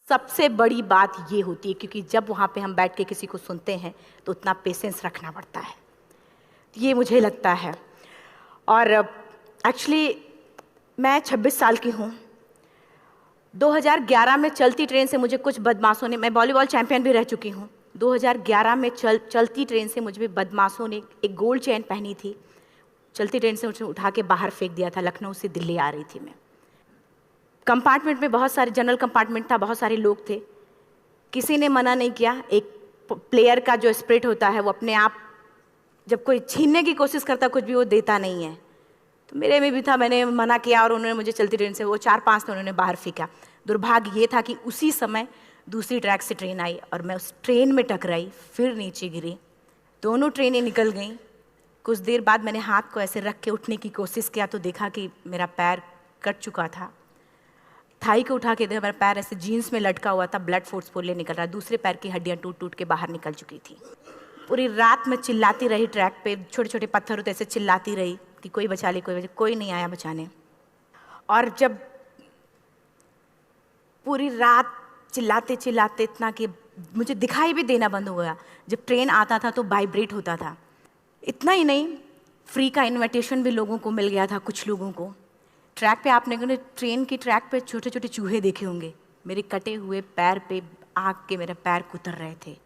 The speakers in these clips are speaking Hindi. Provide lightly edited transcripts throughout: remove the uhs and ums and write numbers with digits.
सबसे बड़ी बात ये होती है, क्योंकि जब वहाँ पे हम बैठ के किसी को सुनते हैं तो उतना पेशेंस रखना पड़ता है, ये मुझे लगता है। और एक्चुअली मैं 26 साल की हूँ। 2011 में चलती ट्रेन से मुझे कुछ बदमाशों ने, मैं वॉलीबॉल चैंपियन भी रह चुकी हूँ, 2011 में चलती ट्रेन से मुझे बदमाशों ने एक गोल्ड चेन पहनी थी, चलती ट्रेन से मुझे उठा के बाहर फेंक दिया था। लखनऊ से दिल्ली आ रही थी मैं। कंपार्टमेंट में बहुत सारे, जनरल कंपार्टमेंट था, बहुत सारे लोग थे, किसी ने मना नहीं किया। एक प्लेयर का जो स्पिरिट होता है वो अपने आप, जब कोई छीनने की कोशिश करता कुछ भी, वो देता नहीं है। तो मेरे में भी था, मैंने मना किया और उन्होंने मुझे चलती ट्रेन से, वो 4-5 थे, उन्होंने बाहर फेंका। दुर्भाग्य ये था कि उसी समय दूसरी ट्रैक से ट्रेन आई और मैं उस ट्रेन में टकराई, फिर नीचे गिरी। दोनों ट्रेनें निकल गईं। कुछ देर बाद मैंने हाथ को ऐसे रख के उठने की कोशिश किया तो देखा कि मेरा पैर कट चुका था। थाई को उठा के देखा, मेरा पैर ऐसे जीन्स में लटका हुआ था, ब्लड फोर्सफुली निकल रहा, दूसरे पैर की हड्डियाँ टूट टूट के बाहर निकल चुकी थी। पूरी रात मैं चिल्लाती रही ट्रैक पे, छोटे छोटे पत्थर होते ऐसे चिल्लाती रही कि कोई बचा ले, कोई नहीं आया बचाने। और जब पूरी रात चिल्लाते चिल्लाते इतना कि मुझे दिखाई भी देना बंद हो गया। जब ट्रेन आता था तो वाइब्रेट होता था। इतना ही नहीं, फ्री का इन्विटेशन भी लोगों को मिल गया था, कुछ लोगों को। ट्रैक पे आपने ट्रेन की ट्रैक पे छोटे छोटे चूहे देखे होंगे, मेरे कटे हुए पैर पे आग के मेरे पैर कुतर रहे थे।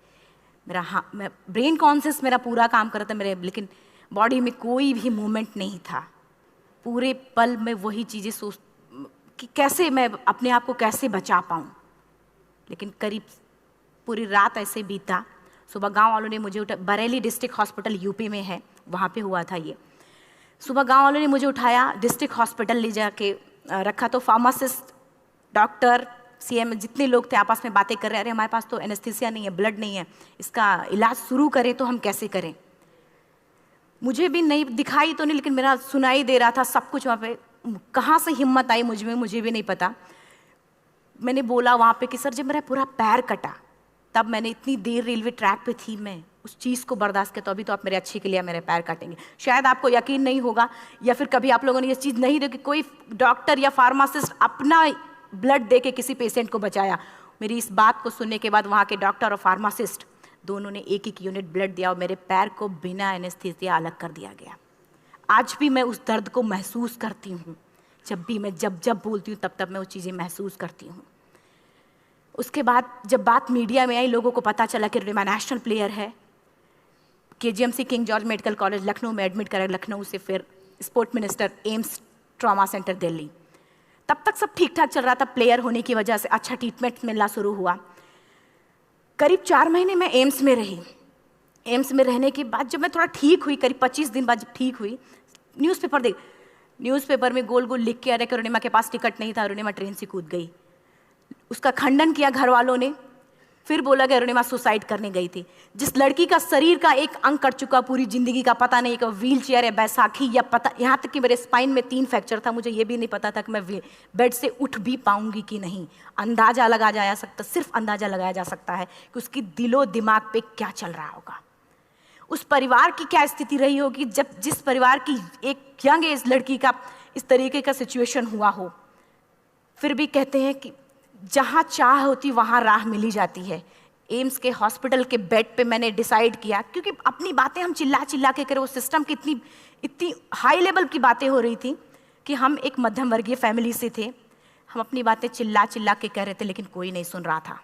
मैं ब्रेन कॉन्शियस मेरा पूरा काम कर रहा था मेरे, लेकिन बॉडी में कोई भी मूवमेंट नहीं था। पूरे पल में वही चीज़ें सोच कि कैसे मैं अपने आप को कैसे बचा पाऊँ। लेकिन करीब पूरी रात ऐसे बीता। सुबह गांव वालों ने मुझे बरेली डिस्ट्रिक्ट हॉस्पिटल यूपी में है, वहाँ पे हुआ था ये। सुबह गांव वालों ने मुझे उठाया, डिस्ट्रिक्ट हॉस्पिटल ले जाके रखा। तो फार्मासिस्ट, डॉक्टर, सीएम, जितने लोग थे आपस में बातें कर रहे, अरे हमारे पास तो एनेस्थीसिया नहीं है, ब्लड नहीं है, इसका इलाज शुरू करें तो हम कैसे करें। मुझे भी नहीं दिखाई तो नहीं, लेकिन मेरा सुनाई दे रहा था सब कुछ वहाँ पे। कहाँ से हिम्मत आई मुझ में, मुझे भी नहीं पता। मैंने बोला वहाँ पे कि सर जब मेरा पूरा पैर कटा, तब मैंने इतनी देर रेलवे ट्रैक पे थी, मैं उस चीज़ को बर्दाश्त किया, तो अभी तो आप मेरे अच्छे के लिए मेरे पैर काटेंगे। शायद आपको यकीन नहीं होगा, या फिर कभी आप लोगों ने ये चीज़ नहीं देखी, कोई डॉक्टर या फार्मासिस्ट अपना ब्लड दे के किसी पेशेंट को बचाया। मेरी इस बात को सुनने के बाद वहाँ के डॉक्टर और फार्मासिस्ट दोनों ने एक एक यूनिट ब्लड दिया और मेरे पैर को बिना एनेस्थीसिया अलग कर दिया गया। आज भी मैं उस दर्द को महसूस करती हूँ। जब भी मैं जब बोलती हूँ तब मैं वो चीज़ें महसूस करती हूँ। उसके बाद जब बात मीडिया में आई, लोगों को पता चला कि रिमा नेशनल प्लेयर है, KGMC king George medical college Lucknow में एडमिट करा, लखनऊ से फिर sport minister, AIIMS trauma centre Delhi. तब तक सब ठीक ठाक चल रहा था, प्लेयर होने की वजह से अच्छा ट्रीटमेंट मिलना शुरू हुआ। करीब 4 महीने मैं एम्स में रही। एम्स में रहने के बाद जब मैं थोड़ा ठीक हुई, करीब 25 दिन बाद जब ठीक हुई, न्यूज़पेपर में गोल गोल लिख के आ रहे कि अरुणिमा के पास टिकट नहीं था, अरुणिमा ट्रेन से कूद गई। उसका खंडन किया घर वालों ने, फिर बोला कि अरुणिमा सुसाइड करने गई थी। जिस लड़की का शरीर का एक अंग कट चुका, पूरी जिंदगी का पता नहीं कि व्हील चेयर है, बैसाखी, या पता, यहाँ तक कि मेरे स्पाइन में 3 फ्रैक्चर था, मुझे ये भी नहीं पता था कि मैं बेड से उठ भी पाऊंगी कि नहीं। अंदाजा लगाया जा सकता, सिर्फ अंदाजा लगाया जा सकता है कि उसकी दिलो दिमाग पे क्या चल रहा होगा, उस परिवार की क्या स्थिति रही होगी जब जिस परिवार की एक यंग एज लड़की का इस तरीके का सिचुएशन हुआ हो। फिर भी कहते हैं कि जहाँ चाह होती वहाँ राह मिली जाती है। एम्स के हॉस्पिटल के बेड पे मैंने डिसाइड किया, क्योंकि अपनी बातें हम चिल्ला चिल्ला के करें, वो सिस्टम की इतनी हाई लेवल की बातें हो रही थी कि हम एक मध्यम वर्गीय फैमिली से थे, हम अपनी बातें चिल्ला चिल्ला के कह रहे थे, लेकिन कोई नहीं सुन रहा था।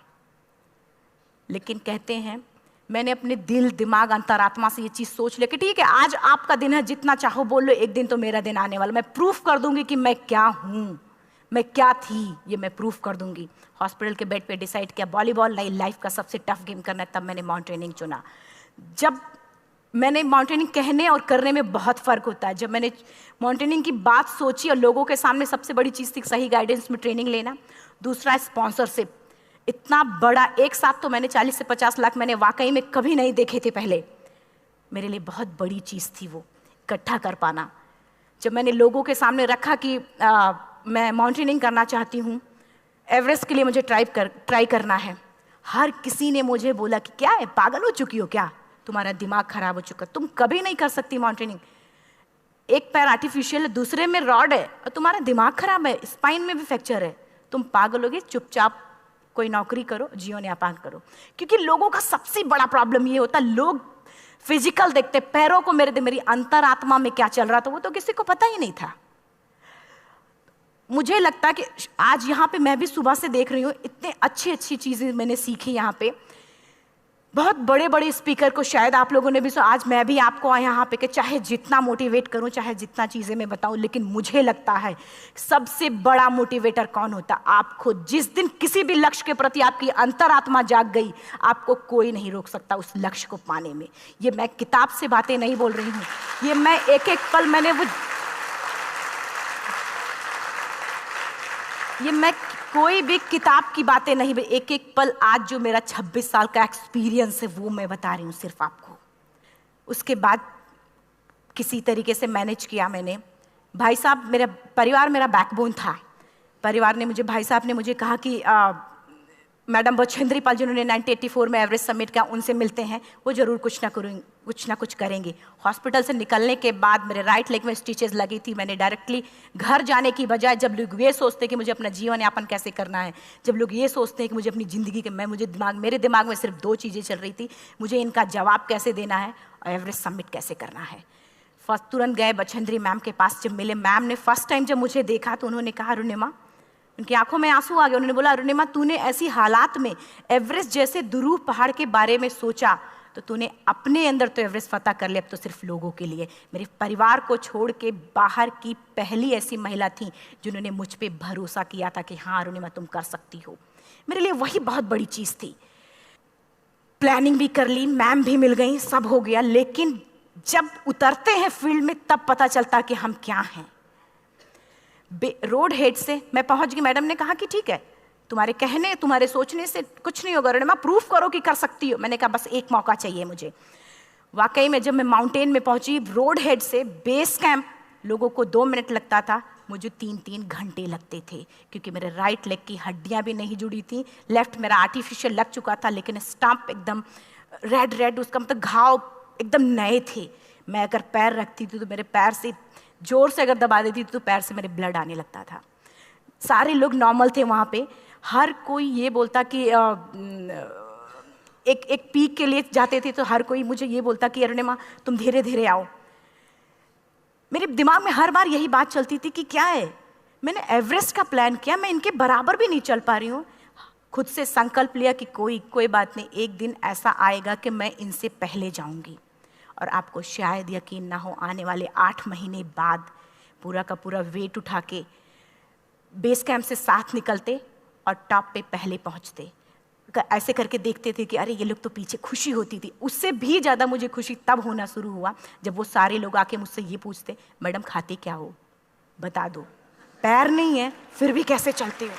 लेकिन कहते हैं मैंने अपने दिल, दिमाग, अंतरात्मा से ये चीज़ सोच लिया कि ठीक है, आज आपका दिन है, जितना चाहो बोल लो, एक दिन तो मेरा दिन आने वाला, मैं प्रूफ कर दूंगी कि मैं क्या हूँ, मैं क्या थी, ये मैं प्रूफ कर दूंगी। हॉस्पिटल के बेड पे डिसाइड किया वॉलीबॉल लाइफ का सबसे टफ गेम करना है, तब मैंने माउंटेनिंग चुना। जब मैंने माउंटेनिंग कहने और करने में बहुत फ़र्क होता है। जब मैंने माउंटेनिंग की बात सोची और लोगों के सामने, सबसे बड़ी चीज़ थी सही गाइडेंस में ट्रेनिंग लेना, दूसरा स्पॉन्सरशिप। इतना बड़ा एक साथ तो मैंने 40 से 50 लाख मैंने वाकई में कभी नहीं देखे थे पहले। मेरे लिए बहुत बड़ी चीज़ थी वो इकट्ठा कर पाना। जब मैंने लोगों के सामने रखा कि मैं माउंटेनिंग करना चाहती हूँ, एवरेस्ट के लिए मुझे ट्राई करना है, हर किसी ने मुझे बोला कि क्या है, पागल हो चुकी हो क्या, तुम्हारा दिमाग खराब हो चुका, तुम कभी नहीं कर सकती माउंटेनिंग, एक पैर आर्टिफिशियल है, दूसरे में रॉड है, और तुम्हारा दिमाग खराब है, स्पाइन में भी फ्रैक्चर है, तुम पागल होगे, चुपचाप कोई नौकरी करो, जीवन यापन करो। क्योंकि लोगों का सबसे बड़ा प्रॉब्लम ये होता, लोग फिजिकल देखते, पैरों को मेरी अंतरात्मा में क्या चल रहा था वो तो किसी को पता ही नहीं था। मुझे लगता है कि आज यहाँ पे मैं भी सुबह से देख रही हूँ, इतने अच्छी चीज़ें मैंने सीखी यहाँ पे। बहुत बड़े बड़े स्पीकर को शायद आप लोगों ने भी सुना, आज मैं भी आपको यहाँ पे कि चाहे जितना मोटिवेट करूँ, चाहे जितना चीज़ें मैं बताऊँ, लेकिन मुझे लगता है सबसे बड़ा मोटिवेटर कौन होता? आप खुद। जिस दिन किसी भी लक्ष्य के प्रति आपकी अंतरात्मा जाग गई, आपको कोई नहीं रोक सकता उस लक्ष्य को पाने में। ये मैं किताब से बातें नहीं बोल रही हूँ, ये मैं एक एक पल मैंने मैं कोई भी किताब की बातें नहीं, एक एक पल आज जो मेरा 26 साल का एक्सपीरियंस है वो मैं बता रही हूँ सिर्फ आपको। उसके बाद किसी तरीके से मैनेज किया मैंने। भाई साहब, मेरा परिवार मेरा बैकबोन था। परिवार ने मुझे, भाई साहब ने मुझे कहा कि मैडम बछेंद्री पाल जिन्होंने 1984 में एवरेस्ट समिट किया, उनसे मिलते हैं, वो जरूर कुछ ना कुछ करेंगे। हॉस्पिटल से निकलने के बाद मेरे राइट लेग में स्टिचेस लगी थी। मैंने डायरेक्टली घर जाने की बजाय, जब लोग ये सोचते हैं कि मुझे अपना जीवन यापन कैसे करना है, जब लोग ये सोचते हैं कि मुझे अपनी ज़िंदगी के, मेरे दिमाग में सिर्फ 2 चीज़ें चल रही थी, मुझे इनका जवाब कैसे देना है और एवरेस्ट समिट कैसे करना है। फर्स्ट तुरंत गए बछेंद्री मैम के पास। जब मिले, मैम ने फर्स्ट टाइम जब मुझे देखा तो उन्होंने कहा, अरुणिमा, उनकी आंखों में आंसू आ गए। उन्होंने बोला, अरुणिमा, तूने ऐसी हालात में एवरेस्ट जैसे दुरूह पहाड़ के बारे में सोचा तो तूने अपने अंदर तो एवरेस्ट फतह कर लिया, अब तो सिर्फ लोगों के लिए। मेरे परिवार को छोड़ के बाहर की पहली ऐसी महिला थी जिन्होंने मुझ पे भरोसा किया था कि हाँ अरुणिमा, तुम कर सकती हो। मेरे लिए वही बहुत बड़ी चीज़ थी। प्लानिंग भी कर ली, मैम भी मिल गई, सब हो गया। लेकिन जब उतरते हैं फील्ड में तब पता चलता कि हम क्या हैं। रोड हेड से मैं पहुंच गई। मैडम ने कहा कि ठीक है, तुम्हारे कहने, तुम्हारे सोचने से कुछ नहीं होगा अरुणिमा, प्रूफ करो कि कर सकती हो। मैंने कहा बस एक मौका चाहिए मुझे। वाकई में जब मैं माउंटेन में पहुंची, रोड हेड से बेस कैंप लोगों को 2 मिनट लगता था, मुझे 3-3 घंटे लगते थे, क्योंकि मेरे राइट लेग की हड्डियां भी नहीं जुड़ी थी। लेफ्ट मेरा आर्टिफिशियल लग चुका था, लेकिन स्टंप एकदम रेड, उसका मतलब घाव एकदम नए थे। मैं अगर पैर रखती थी तो मेरे पैर से जोर से अगर दबा देती थी तो पैर से मेरे ब्लड आने लगता था। सारे लोग नॉर्मल थे वहाँ पे। हर कोई ये बोलता कि एक पीक के लिए जाते थे तो हर कोई मुझे ये बोलता कि अरुणिमा, तुम धीरे धीरे आओ। मेरे दिमाग में हर बार यही बात चलती थी कि क्या है, मैंने एवरेस्ट का प्लान किया, मैं इनके बराबर भी नहीं चल पा रही हूँ। खुद से संकल्प लिया कि कोई बात नहीं, एक दिन ऐसा आएगा कि मैं इनसे पहले जाऊँगी। और आपको शायद यकीन ना हो, आने वाले 8 महीने बाद पूरा का पूरा वेट उठा के बेस कैंप से साथ निकलते और टॉप पे पहले पहुंचते। ऐसे करके देखते थे कि अरे ये लोग तो पीछे। खुशी होती थी। उससे भी ज़्यादा मुझे खुशी तब होना शुरू हुआ जब वो सारे लोग आके मुझसे ये पूछते, मैडम खाते क्या हो, बता दो। पैर नहीं है फिर भी कैसे चलते हो।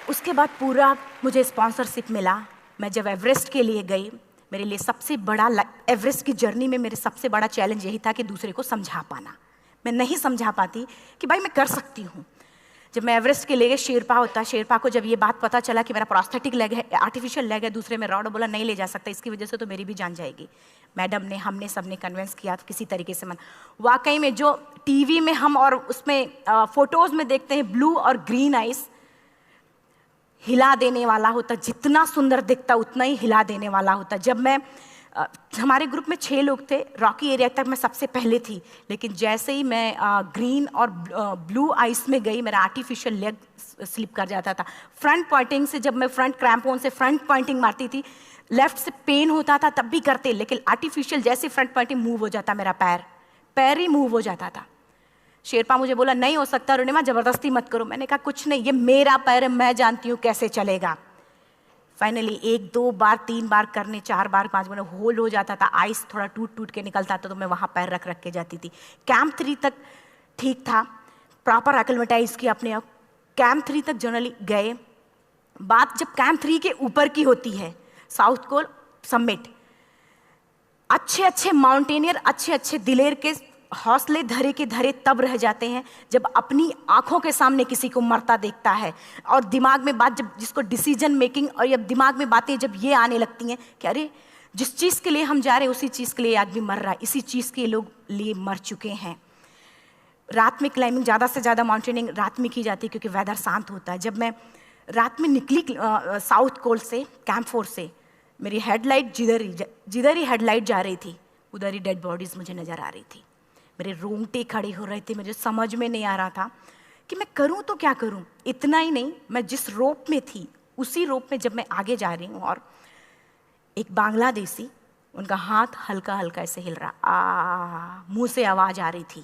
उसके बाद पूरा मुझे स्पॉन्सरशिप मिला। मैं जब एवरेस्ट के लिए गई, मेरे लिए सबसे बड़ा, एवरेस्ट की जर्नी में मेरे सबसे बड़ा चैलेंज यही था कि दूसरे को समझा पाना। मैं नहीं समझा पाती कि भाई मैं कर सकती हूँ। जब मैं एवरेस्ट के लिए, शेरपा होता, शेरपा को जब ये बात पता चला कि मेरा प्रोस्थेटिक लेग है, आर्टिफिशियल लेग है, दूसरे में रॉड, बोला नहीं ले जा सकता, इसकी वजह से तो मेरी भी जान जाएगी। मैडम ने, हमने सबने कन्विंस किया तो किसी तरीके से मन। वाकई में जो टीवी में हम और उसमें फोटोज़ में देखते हैं ब्लू और ग्रीन आइस, हिला देने वाला होता। जितना सुंदर दिखता उतना ही हिला देने वाला होता। जब मैं, हमारे ग्रुप में 6 लोग थे, रॉकी एरिया तक मैं सबसे पहले थी, लेकिन जैसे ही मैं ग्रीन और ब्लू आइस में गई, मेरा आर्टिफिशियल लेग स्लिप कर जाता था। फ्रंट पॉइंटिंग से, जब मैं फ्रंट क्रैम्पोन से फ्रंट पॉइंटिंग मारती थी, लेफ्ट से पेन होता था तब भी करते, लेकिन आर्टिफिशियल जैसे फ्रंट पॉइंटिंग मूव हो जाता, मेरा पैर ही मूव हो जाता था। शेरपा मुझे बोला नहीं हो सकता अरुणिमा, जबरदस्ती मत करो। मैंने कहा कुछ नहीं, ये मेरा पैर है, मैं जानती हूँ कैसे चलेगा। फाइनली 1, 2 बार, 3 बार करने, 4 बार, 5 बार होल्ड हो जाता था। आइस थोड़ा टूट के निकलता था तो मैं वहाँ पैर रख के जाती थी। कैंप 3 तक ठीक था, प्रॉपर एक्लेमेटाइज किया अपने आप। कैंप 3 तक जनरली गए। बात जब कैंप 3 के ऊपर की होती है, साउथ कोल समिट, अच्छे माउंटेनियर, अच्छे दिलेर के हौसले धरे के धरे तब रह जाते हैं जब अपनी आंखों के सामने किसी को मरता देखता है, और दिमाग में बात, जब जिसको डिसीजन मेकिंग, और जब दिमाग में बातें जब ये आने लगती हैं कि अरे जिस चीज़ के लिए हम जा रहे हैं उसी चीज़ के लिए आदमी मर रहा है, इसी चीज़ के लोग लिए मर चुके हैं। रात में क्लाइंबिंग, ज़्यादा से ज़्यादा माउंटेनिंग रात में की जाती है क्योंकि वेदर शांत होता है। जब मैं रात में निकली साउथ कोल से, कैंप 4 से। मेरी हेडलाइट जिधर ही हेडलाइट जा रही थी उधर ही डेड बॉडीज मुझे नज़र आ रही थी। मेरे रोंगटे खड़े हो रहे थे, मुझे समझ में नहीं आ रहा था कि मैं करूं तो क्या करूं। इतना ही नहीं, मैं जिस रोप में थी उसी रोप में जब मैं आगे जा रही हूँ और एक बांग्लादेशी, उनका हाथ हल्का हल्का ऐसे हिल रहा, मुंह से आवाज आ रही थी।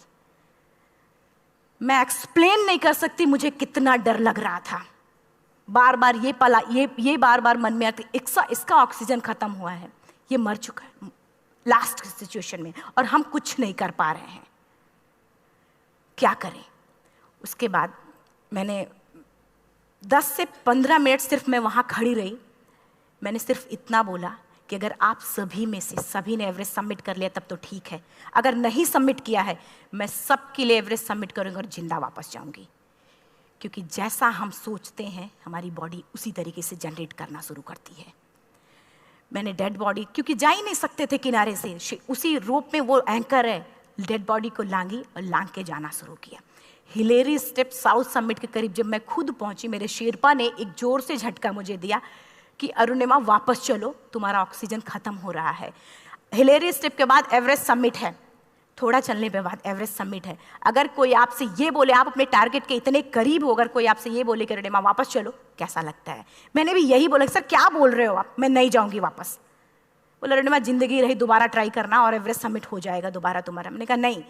मैं एक्सप्लेन नहीं कर सकती मुझे कितना डर लग रहा था। बार बार ये बार बार मन में आती, इसका ऑक्सीजन खत्म हुआ है, ये मर चुका है लास्ट सिचुएशन में, और हम कुछ नहीं कर पा रहे हैं, क्या करें। उसके बाद मैंने 10 से 15 मिनट सिर्फ मैं वहाँ खड़ी रही। मैंने सिर्फ इतना बोला कि अगर आप सभी में से सभी ने एवरेस्ट सबमिट कर लिया तब तो ठीक है, अगर नहीं सबमिट किया है मैं सबके लिए एवरेस्ट सबमिट करूँगी और जिंदा वापस जाऊँगी। क्योंकि जैसा हम सोचते हैं हमारी बॉडी उसी तरीके से जनरेट करना शुरू करती है। मैंने डेड बॉडी, क्योंकि जा ही नहीं सकते थे किनारे से, उसी रोप में वो एंकर है, डेड बॉडी को लांगी और लांग के जाना शुरू किया। हिलेरी स्टेप साउथ समिट के करीब जब मैं खुद पहुंची, मेरे शेरपा ने एक जोर से झटका मुझे दिया कि अरुणिमा वापस चलो, तुम्हारा ऑक्सीजन खत्म हो रहा है। हिलेरी स्टेप के बाद एवरेस्ट समिट है, थोड़ा चलने के बाद एवरेस्ट समिट है। अगर कोई आपसे ये बोले, आप अपने टारगेट के इतने करीब हो, अगर कोई आपसे ये बोले कि अरुणिमा वापस चलो, कैसा लगता है? मैंने भी यही बोला, सर क्या बोल रहे हो आप, मैं नहीं जाऊंगी वापस। बोला अरुणिमा जिंदगी रही, दोबारा ट्राई करना और एवरेस्ट समिट हो जाएगा दोबारा तुम्हारा। मैंने कहा नहीं,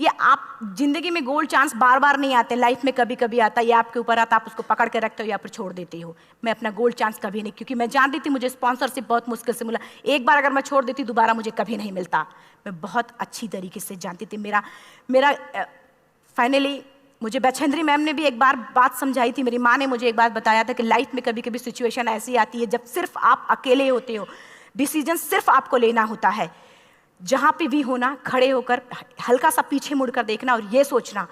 ये आप जिंदगी में गोल्ड चांस बार बार नहीं आते, लाइफ में कभी कभी आता है, ये आपके ऊपर आता, आप उसको पकड़ के रखते हो या फिर छोड़ देते हो। मैं अपना गोल्ड चांस कभी नहीं, क्योंकि मैं जान रही थी मुझे स्पॉन्सरशिप बहुत मुश्किल से मिला, एक बार अगर मैं छोड़ देती दोबारा मुझे कभी नहीं मिलता। मैं बहुत अच्छी तरीके से जानती थी। मेरा फाइनली मुझे बछेंद्री मैम ने भी एक बार बात समझाई थी, मेरी माँ ने मुझे एक बात बताया था कि लाइफ में कभी कभी सिचुएशन ऐसी आती है जब सिर्फ आप अकेले होते हो, डिसीजन सिर्फ आपको लेना होता है। जहां पे भी होना, खड़े होकर हल्का सा पीछे मुड़कर देखना और ये सोचना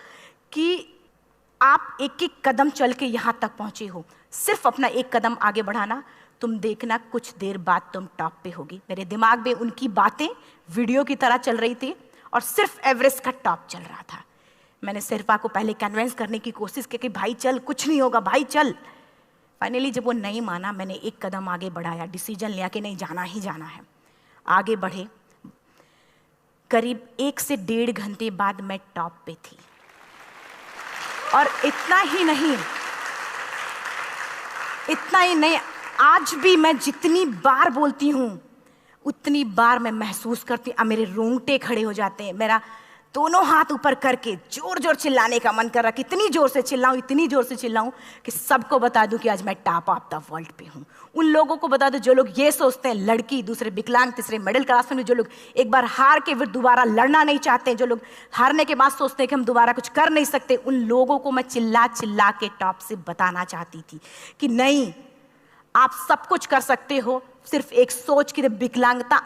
कि आप एक एक कदम चल के यहां तक पहुंचे हो, सिर्फ अपना एक कदम आगे बढ़ाना, तुम देखना कुछ देर बाद तुम टॉप पे होगी। मेरे दिमाग में उनकी बातें वीडियो की तरह चल रही थी और सिर्फ एवरेस्ट का टॉप चल रहा था। मैंने शेरपा को पहले कन्विंस करने की कोशिश की कि भाई चल, कुछ नहीं होगा भाई चल। फाइनली जब वो नहीं माना, मैंने एक कदम आगे बढ़ाया, डिसीजन लिया कि नहीं जाना ही जाना है। आगे बढ़े, करीब 1 से 1.5 घंटे बाद मैं टॉप पे थी। और इतना ही नहीं, आज भी मैं जितनी बार बोलती हूँ उतनी बार मैं महसूस करती हूँ, मेरे रोंगटे खड़े हो जाते हैं, मेरा दोनों हाथ ऊपर करके जोर जोर चिल्लाने का मन कर रहा, कितनी जोर से चिल्लाऊं कि सबको बता दूं कि आज मैं टॉप ऑफ द वर्ल्ड पे हूं। उन लोगों को बता दूं जो लोग ये सोचते हैं, लड़की, दूसरे विकलांग, तीसरे मिडिल क्लास में, जो लोग एक बार हार के फिर दोबारा लड़ना नहीं चाहते, जो लोग हारने के बाद सोचते हैं कि हम दोबारा कुछ कर नहीं सकते, उन लोगों को मैं चिल्ला चिल्ला के टॉप से बताना चाहती थी कि नहीं, आप सब कुछ कर सकते हो, सिर्फ एक सोच की विकलांगता,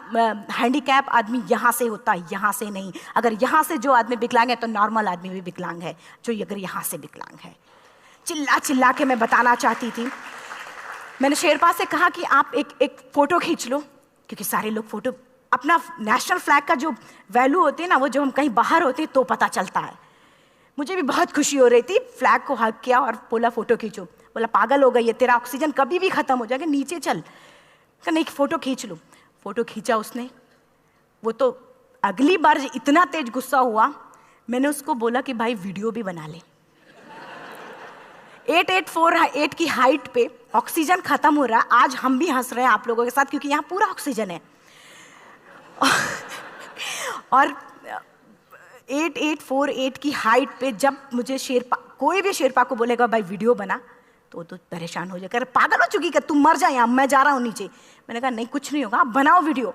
हैंडीकैप आदमी यहाँ से होता है, यहाँ से नहीं। अगर यहाँ से जो आदमी विकलांग है तो नॉर्मल आदमी भी विकलांग है, जो अगर यहाँ से विकलांग है। चिल्ला चिल्ला के मैं बताना चाहती थी। मैंने शेरपा से कहा कि आप एक फोटो खींच लो, क्योंकि सारे लोग फोटो, अपना नेशनल फ्लैग का जो वैल्यू होती है ना, वो जो हम कहीं बाहर होते हैं तो पता चलता है। मुझे भी बहुत खुशी हो रही थी, फ्लैग को हग किया और बोला फोटो खींचो। बोला पागल हो गई है, तेरा ऑक्सीजन कभी भी खत्म हो जाएगा, नीचे चल। नहीं, फोटो खींच लो। फोटो खींचा उसने। वो तो अगली बार इतना तेज गुस्सा हुआ, मैंने उसको बोला कि भाई वीडियो भी बना ले। 8848 की हाइट पे ऑक्सीजन खत्म हो रहा है, आज हम भी हंस रहे हैं आप लोगों के साथ क्योंकि यहाँ पूरा ऑक्सीजन है। और 8848 की हाइट पे जब मुझे शेरपा, कोई भी शेरपा को बोलेगा भाई वीडियो बना, तो परेशान हो जाएगा, पागल हो चुकी, कि तुम मर जाए, यहाँ मैं जा रहा हूँ नीचे। मैंने कहा नहीं, कुछ नहीं होगा, आप बनाओ वीडियो।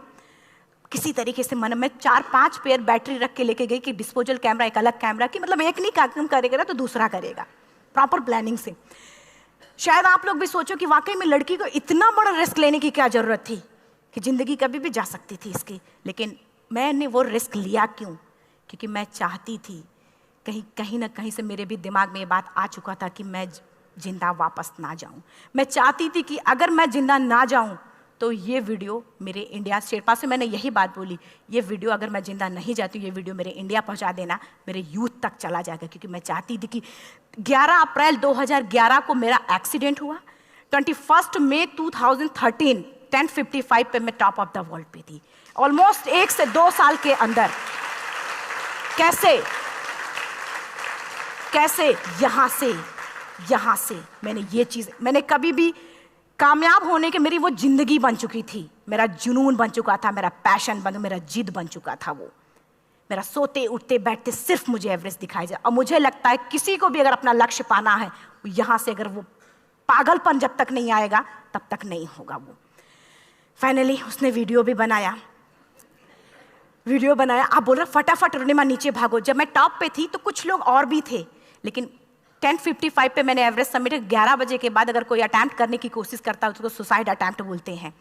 किसी तरीके से मैं 4-5 पेयर बैटरी रख के लेके गई कि डिस्पोजल कैमरा, एक अलग कैमरा की, मतलब एक नहीं काम करेगा तो दूसरा करेगा, प्रॉपर प्लानिंग से। शायद आप लोग भी सोचो कि वाकई में लड़की को इतना बड़ा रिस्क लेने की क्या जरूरत थी, कि जिंदगी कभी भी जा सकती थी इसकी। लेकिन मैंने वो रिस्क लिया क्यों? क्योंकि मैं चाहती थी, कहीं ना कहीं से मेरे भी दिमाग में ये बात आ चुका था कि मैं जिंदा वापस ना जाऊं। मैं चाहती थी कि अगर मैं जिंदा ना जाऊं तो ये वीडियो मेरे इंडिया, शेरपा से मैंने यही बात बोली, ये वीडियो अगर मैं जिंदा नहीं जाती, ये वीडियो मेरे इंडिया पहुंचा देना, मेरे यूथ तक चला जाएगा। क्योंकि मैं चाहती थी कि 11 अप्रैल 2011 को मेरा एक्सीडेंट हुआ, 21 मई 2013 10:55 पे मैं टॉप ऑफ द वर्ल्ड पे थी। ऑलमोस्ट 1 से 2 साल के अंदर। कैसे यहां से मैंने ये चीज, मैंने कभी भी कामयाब होने के, मेरी वो जिंदगी बन चुकी थी, मेरा जुनून बन चुका था, मेरा पैशन मेरा जिद बन चुका था। वो मेरा सोते उठते बैठते सिर्फ मुझे एवरेस्ट दिखाई जाए। और मुझे लगता है किसी को भी अगर अपना लक्ष्य पाना है, यहां से अगर वो पागलपन जब तक नहीं आएगा तब तक नहीं होगा। वो फाइनली उसने वीडियो बनाया। आप बोल रहे फटाफट अरुणिमा नीचे भागो। जब मैं टॉप पे थी तो कुछ लोग और भी थे, लेकिन 10:55 पे मैंने एवरेस्ट समिट। 11 बजे के बाद अगर कोई अटैम्प्ट करने की कोशिश करता है उसको सुसाइड अटैम्प्ट बोलते हैं।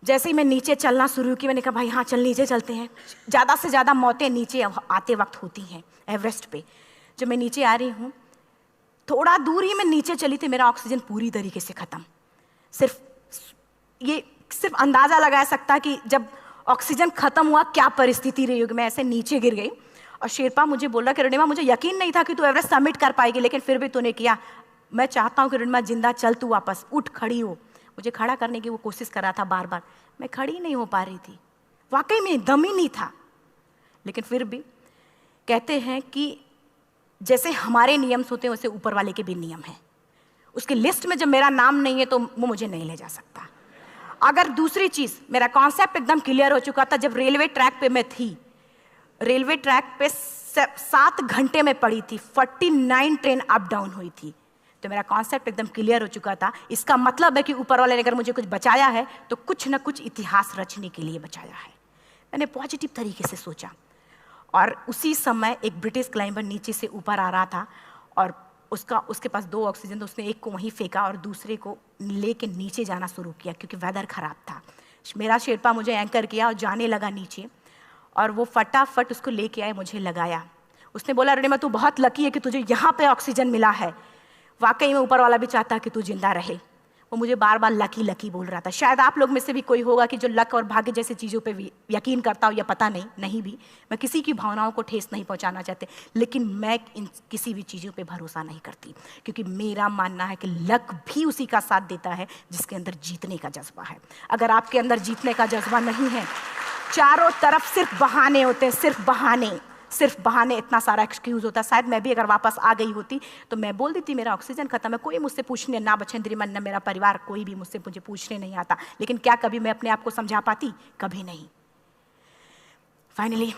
जैसे ही मैं नीचे चलना शुरू की, मैंने कहा भाई हाँ चल नीचे चलते हैं। ज़्यादा से ज़्यादा मौतें नीचे आते वक्त होती हैं एवरेस्ट पे। जब मैं नीचे आ रही हूँ, थोड़ा दूर ही मैं नीचे चली थी, मेरा ऑक्सीजन पूरी तरीके से ख़त्म। सिर्फ अंदाज़ा लगाया सकता कि जब ऑक्सीजन ख़त्म हुआ क्या परिस्थिति रही होगी। मैं ऐसे नीचे गिर गई और शेरपा मुझे बोल रहा कि अरुणिमा मुझे यकीन नहीं था कि तू एवरेस्ट सबमिट कर पाएगी, लेकिन फिर भी तूने किया। मैं चाहता हूँ कि अरुणिमा जिंदा चल, तू वापस उठ, खड़ी हो। मुझे खड़ा करने की वो कोशिश कर रहा था बार बार, मैं खड़ी नहीं हो पा रही थी। वाकई में दम ही नहीं था। लेकिन फिर भी कहते हैं कि जैसे हमारे नियम होते हैं वैसे ऊपर वाले के भी नियम हैं। उसकी लिस्ट में जब मेरा नाम नहीं है तो वो मुझे नहीं ले जा सकता। अगर दूसरी चीज़, मेरा कॉन्सेप्ट एकदम क्लियर हो चुका था। जब रेलवे ट्रैक पे मैं थी, रेलवे ट्रैक पे 7 घंटे में पड़ी थी, 49 ट्रेन अप डाउन हुई थी, तो मेरा कॉन्सेप्ट एकदम क्लियर हो चुका था। इसका मतलब है कि ऊपर वाले ने अगर मुझे कुछ बचाया है तो कुछ ना कुछ इतिहास रचने के लिए बचाया है। मैंने पॉजिटिव तरीके से सोचा। और उसी समय एक ब्रिटिश क्लाइंबर नीचे से ऊपर आ रहा था और उसके पास 2 ऑक्सीजन, तो उसने एक को वहीं फेंका और दूसरे को लेके नीचे जाना शुरू किया क्योंकि वेदर ख़राब था। मेरा शेरपा मुझे एंकर किया और जाने लगा नीचे, और वो फटाफट उसको लेके आए, मुझे लगाया। उसने बोला अरुणिमा तू बहुत लकी है कि तुझे यहाँ पे ऑक्सीजन मिला है। वाकई में ऊपर वाला भी चाहता है कि तू जिंदा रहे। वो मुझे बार बार लकी लकी बोल रहा था। शायद आप लोग में से भी कोई होगा कि जो लक और भाग्य जैसी चीज़ों पे यकीन करता हो, या पता नहीं भी। मैं किसी की भावनाओं को ठेस नहीं पहुंचाना चाहती, लेकिन मैं इन किसी भी चीज़ों पे भरोसा नहीं करती, क्योंकि मेरा मानना है कि लक भी उसी का साथ देता है जिसके अंदर जीतने का जज्बा है। अगर आपके अंदर जीतने का जज्बा नहीं है, चारों तरफ सिर्फ बहाने होते हैं, सिर्फ बहाने, इतना सारा एक्सक्यूज होता है। शायद मैं भी अगर वापस आ गई होती तो मैं बोल देती मेरा ऑक्सीजन खत्म है, कोई मुझसे पूछने ना बचेंद्री मन, ना मेरा परिवार, कोई भी मुझे पूछने नहीं आता। लेकिन क्या कभी मैं अपने आप को समझा पाती? कभी नहीं। फाइनली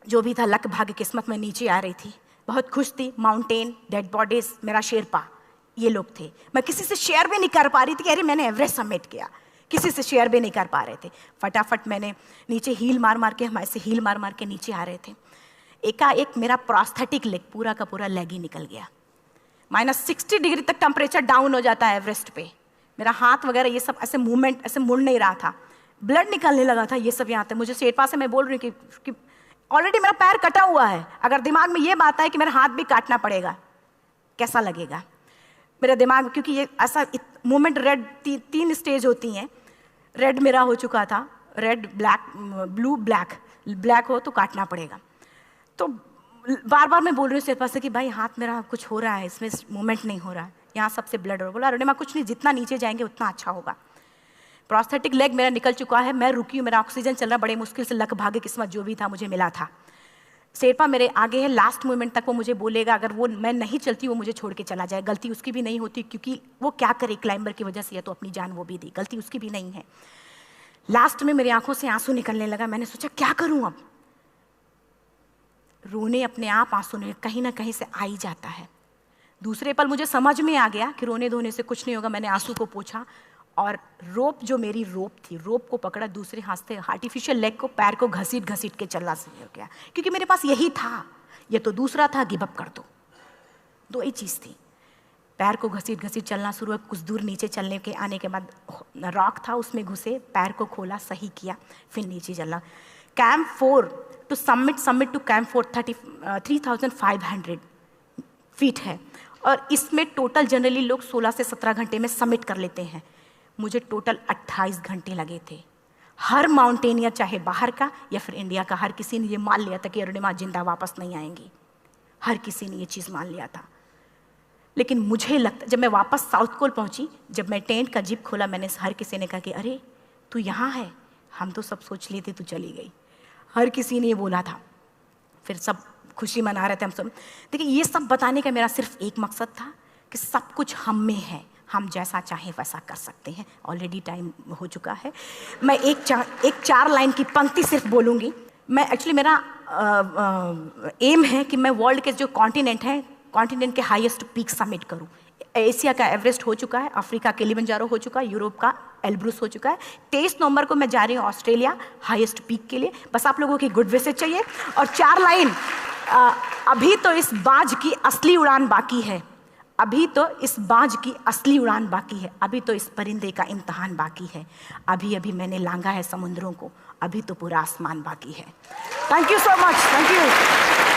जो भी था, लक भाग्य किस्मत में नीचे आ रही थी, बहुत खुश थी। माउंटेन, डेड बॉडीज, मेरा शेरपा, ये लोग थे। मैं किसी से शेयर भी नहीं कर पा रही थी कि अरे मैंने एवरेस्ट सबमिट किया, किसी से शेयर भी नहीं कर पा रहे थे। फटाफट मैंने नीचे हील मार मार के, हमारे से हील मार मार के नीचे आ रहे थे। एकाएक मेरा प्रोस्थेटिक लेग, पूरा का पूरा लेग ही निकल गया। -60 डिग्री तक टेम्परेचर डाउन हो जाता है एवरेस्ट पे। मेरा हाथ वगैरह ये सब ऐसे मूवमेंट, ऐसे मुड़ नहीं रहा था, ब्लड निकलने लगा था, ये सब यहाँ था। मुझे शेरपा से मैं बोल रही हूँ कि ऑलरेडी मेरा पैर कटा हुआ है, अगर दिमाग में ये बात है कि मेरा हाथ भी काटना पड़ेगा, कैसा लगेगा मेरा दिमाग। क्योंकि ये ऐसा मूवमेंट, रेड 3 स्टेज होती हैं। रेड मेरा हो चुका था, रेड, ब्लैक, ब्लू, ब्लैक हो तो काटना पड़ेगा। तो बार बार मैं बोल रही हूँ शेरपा से कि भाई हाथ मेरा कुछ हो रहा है, इसमें मूवमेंट नहीं हो रहा है, यहाँ सबसे ब्लड हो। बोला अरुणिमा कुछ नहीं, जितना नीचे जाएंगे उतना अच्छा होगा। प्रोस्थेटिक लेग मेरा निकल चुका है, मैं रुकी हूँ, मेरा ऑक्सीजन चल रहा, बड़े मुश्किल से लक भाग्य किस्मत जो भी था मुझे मिला था। शेरपा मेरे आगे है, लास्ट मोमेंट तक वो मुझे बोलेगा, अगर वो मैं नहीं चलती वो मुझे छोड़ के चला जाए। गलती उसकी भी नहीं होती, क्योंकि वो क्या करे, क्लाइंबर की वजह से या तो अपनी जान वो भी दी, गलती उसकी भी नहीं है। लास्ट में मेरी आंखों से आंसू निकलने लगा। मैंने सोचा क्या करूं अब, रोने अपने आप आंसू ने कहीं ना कहीं से आ ही जाता है। दूसरे पल मुझे समझ में आ गया कि रोने धोने से कुछ नहीं होगा। मैंने आंसू को पोंछा और रोप, जो मेरी रोप थी, रोप को पकड़ा, दूसरे हाथ से आर्टिफिशियल लेग को, पैर को घसीट घसीट के चलना शुरू हो गया, क्योंकि मेरे पास यही था, ये तो दूसरा था, गिव अप कर दो ही चीज़ थी। पैर को घसीट घसीट चलना शुरू हुआ। कुछ दूर नीचे चलने के आने के बाद रॉक था, उसमें घुसे, पैर को खोला, सही किया, फिर नीचे चलना। Camp 4 to submit to camp 4 3500 feet है, और इसमें टोटल जनरली लोग 16 से 17 घंटे में सबमिट कर लेते हैं। मुझे टोटल 28 घंटे लगे थे। हर माउंटेनियर, चाहे बाहर का या फिर इंडिया का, हर किसी ने ये मान लिया था कि अरुणिमा जिंदा वापस नहीं आएंगी। हर किसी ने ये चीज़ मान लिया था। लेकिन मुझे लगता, जब मैं वापस साउथ कोल पहुंची, जब मैं टेंट का जिप खोला, मैंने हर किसी ने कहा कि अरे तू यहाँ है, हम तो सब सोच लिए थे तू चली गई। हर किसी ने ये बोला था। फिर सब खुशी मना रहे थे हम सब। देखिए, ये सब बताने का मेरा सिर्फ एक मकसद था कि सब कुछ हम में है, हम जैसा चाहें वैसा कर सकते हैं। ऑलरेडी टाइम हो चुका है। मैं एक चार लाइन की पंक्ति सिर्फ बोलूँगी। मैं एक्चुअली, मेरा एम है कि मैं वर्ल्ड के जो कॉन्टिनेंट हैं, कॉन्टिनेंट के हाईएस्ट पीक समिट करूं। एशिया का एवरेस्ट हो चुका है, अफ्रीका किलिमंजारो हो चुका है, यूरोप का एल्ब्रुस हो चुका है। 23 नवंबर को मैं जा रही हूँ ऑस्ट्रेलिया हाईएस्ट पीक के लिए। बस आप लोगों की गुड विशेस चाहिए। और 4 लाइन, अभी तो इस बाज की असली उड़ान बाकी है, अभी तो इस बाज की असली उड़ान बाकी है, अभी तो इस परिंदे का इम्तहान बाकी है, अभी अभी मैंने लांघा है समुद्रों को, अभी तो पूरा आसमान बाकी है। Thank you so much, thank you.